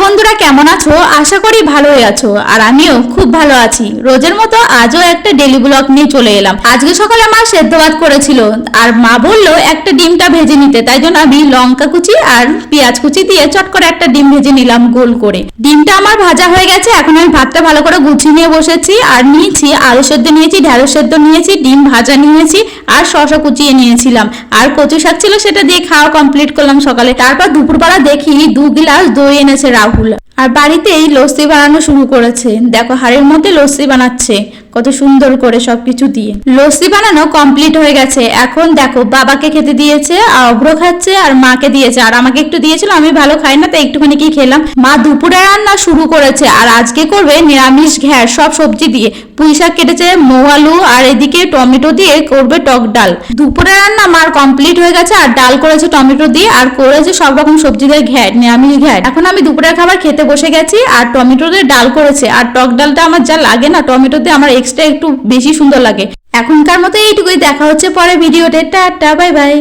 বন্ধুরা, কেমন আছো? আশা করি ভালোই আছো। আর আমিও খুব ভালো আছি। রোজের মতো আজও একটা ডেলি ব্লগ নিয়ে চলে এলাম। আজকে সকালে মা সেদ্ধ ভাত করেছিল, আর মা বললো একটা ডিমটা ভেজে নিতে। তাই জন্য আমি লঙ্কা কুচি আর পেঁয়াজ কুচি দিয়ে চট করে একটা ডিম ভেজে নিলাম গোল করে। ডিমটা আমার ভাজা হয়ে গেছে। এখন আমি ভাতটা ভালো করে গুছিয়ে নিয়ে বসেছি। আর নিয়েছি আলু সেদ্ধ, নিয়েছি ঢেঁড়স সেদ্ধ, নিয়েছি ডিম ভাজা নিয়েছি, আর শসা কুচিয়ে নিয়েছিলাম। আর কচু শাক ছিল, সেটা দিয়ে খাওয়া কমপ্লিট করলাম সকালে। তারপর দুপুরবেলা দেখি 2 গ্লাস দই এনেছে রাহুল, আর বাড়িতেই লস্যি বানানো শুরু করেছে। দেখো হাড়ির মধ্যে লস্যি বানাচ্ছে কত সুন্দর করে সবকিছু দিয়ে। লস্যি বানানো কমপ্লিট হয়ে গেছে। এখন দেখো বাবাকে খেতে দিয়েছে, আর অভ্র খাচ্ছে, আর মাকে দিয়েছে, আর আমাকে একটু দিয়েছিল। আমি ভালো খাই না, তাই একটুখানি কি খেলাম। মা দুপুরে রান্না শুরু করেছে, আর আজকে করবে নিরামিষ ঘ্যার সব সবজি দিয়ে। পুঁই শাক কেটেছে, মৌ আলু, আর এদিকে টমেটো দিয়ে করবে টক ডাল। দুপুরে রান্না মার কমপ্লিট হয়ে গেছে, আর ডাল করেছে টমেটো দিয়ে, আর করেছে সব রকম সবজি দিয়ে ঘ্যাট, নিরামিষ ঘ্যাট। এখন আমি দুপুরের খাবার খেতে বসে গেছি। আর টমেটো দিয়ে ডাল করেছে, আর টক ডালটা আমার যা লাগে না টমেটো দিয়ে, আমার এক্সট্রা একটু বেশি সুন্দর লাগে। এখনকার মতো এইটুকুই। দেখা হচ্ছে পরে ভিডিওতে। Tata, bye bye.